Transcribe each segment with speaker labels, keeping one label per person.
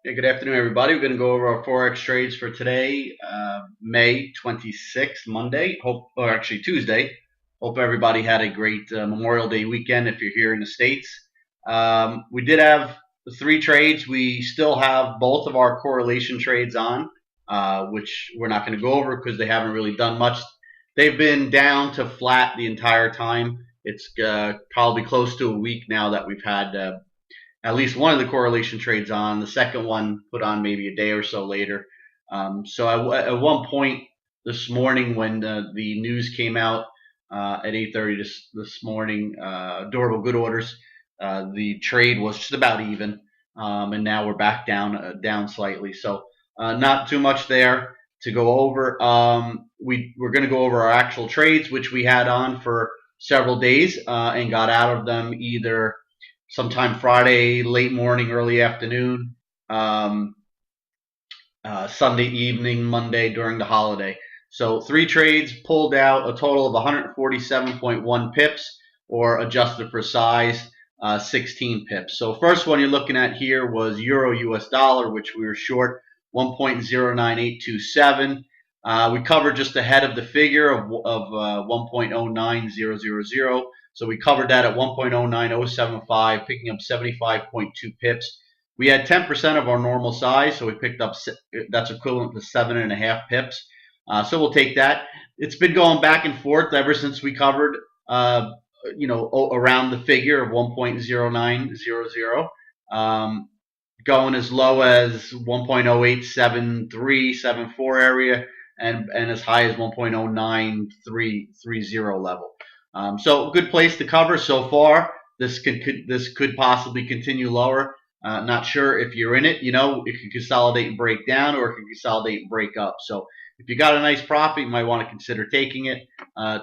Speaker 1: Yeah, good afternoon, everybody. We're going to go over our Forex trades for today, May 26th, Monday. Or actually Tuesday. Hope everybody had a great Memorial Day weekend if you're here in the States. We did have 3 trades. We still have both of our correlation trades on, which we're not going to go over because they haven't really done much. They've been down to flat the entire time. It's probably close to a week now that we've had at least one of the correlation trades on. The second one put on maybe a day or so later. So at one point this morning when the news came out at 8:30 this morning, durable good orders, the trade was just about even, and now we're back down slightly. So not too much there to go over. We're going to go over our actual trades, which we had on for several days and got out of them either sometime Friday, late morning, early afternoon, Sunday evening, Monday during the holiday. So 3 trades pulled out a total of 147.1 pips, or adjusted for size, 16 pips. So first one you're looking at here was Euro US dollar, which we were short 1.09827. We covered just ahead of the figure of 1.09000. So we covered that at 1.09075, picking up 75.2 pips. We had 10% of our normal size, so we picked up, that's equivalent to 7.5 pips. So we'll take that. It's been going back and forth ever since we covered, around the figure of 1.0900, going as low as 1.087374 area, and as high as 1.09330 level. So good place to cover so far. This could possibly continue lower. Not sure if you're in it. It can consolidate and break down, or it can consolidate and break up. So if you got a nice profit, you might want to consider taking it.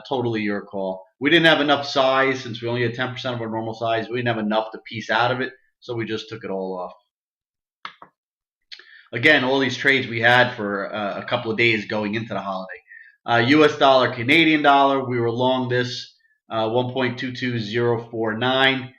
Speaker 1: Totally your call. We didn't have enough size, since we only had 10% of our normal size. We didn't have enough to piece out of it, so we just took it all off. Again, all these trades we had for a couple of days going into the holiday. US dollar, Canadian dollar, we were long this 1.22049.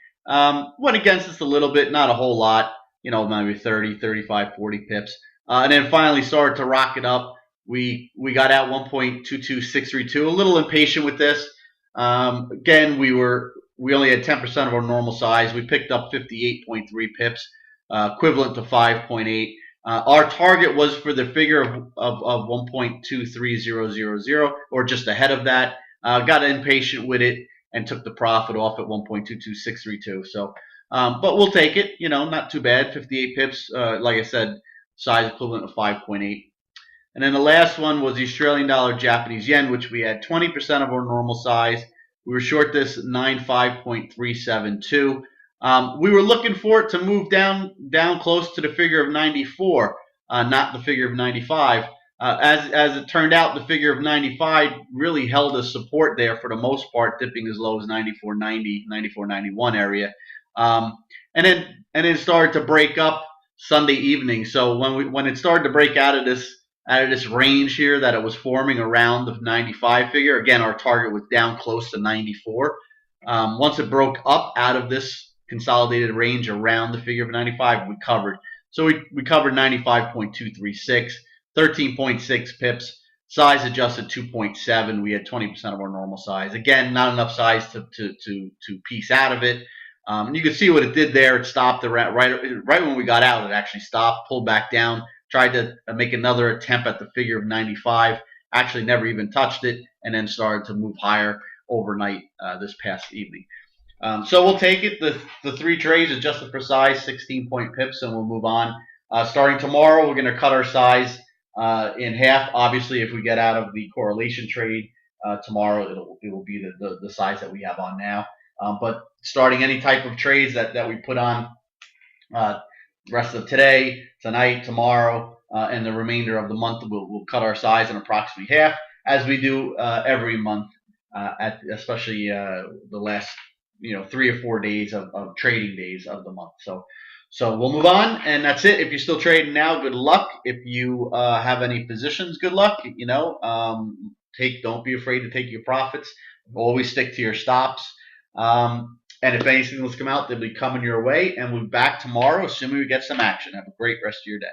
Speaker 1: Went against us a little bit, not a whole lot, maybe 30, 35, 40 pips. And then finally started to rock it up. We got out 1.22632. A little impatient with this. Again, we only had 10% of our normal size. We picked up 58.3 pips, equivalent to 5.8. Our target was for the figure of 1.23000, or just ahead of that. Got impatient with it and took the profit off at 1.22632. So, but we'll take it. Not too bad. 58 pips. Like I said, size equivalent of 5.8. And then the last one was the Australian dollar, Japanese yen, which we had 20% of our normal size. We were short this 95.372. We were looking for it to move down close to the figure of 94, not the figure of 95. As it turned out, the figure of 95 really held a support there for the most part, dipping as low as 94.90, 94.91 area, and then it started to break up Sunday evening. So when it started to break out of this range here that it was forming around the 95 figure, again our target was down close to 94. Once it broke up out of this consolidated range around the figure of 95, we covered. So we covered 95.236. 13.6 pips, size adjusted 2.7. We had 20% of our normal size. Again, not enough size to piece out of it. And you can see what it did there. It stopped right when we got out. It actually stopped, pulled back down, tried to make another attempt at the figure of 95. Actually, never even touched it, and then started to move higher overnight this past evening. So we'll take it. The 3 trades adjusted for size, 16-point pips, and we'll move on. Starting tomorrow, we're going to cut our size in half. Obviously, if we get out of the correlation trade tomorrow, it will be the size that we have on now. But starting any type of trades that we put on rest of today, tonight, tomorrow, and the remainder of the month, we'll cut our size in approximately half, as we do every month, especially the last 3 or 4 days of trading days of the month. So we'll move on, and that's it. If you're still trading now, good luck. If you have any positions, good luck. Don't be afraid to take your profits. Always stick to your stops. And if any signals come out, they'll be coming your way. And we'll be back tomorrow, assuming we get some action. Have a great rest of your day.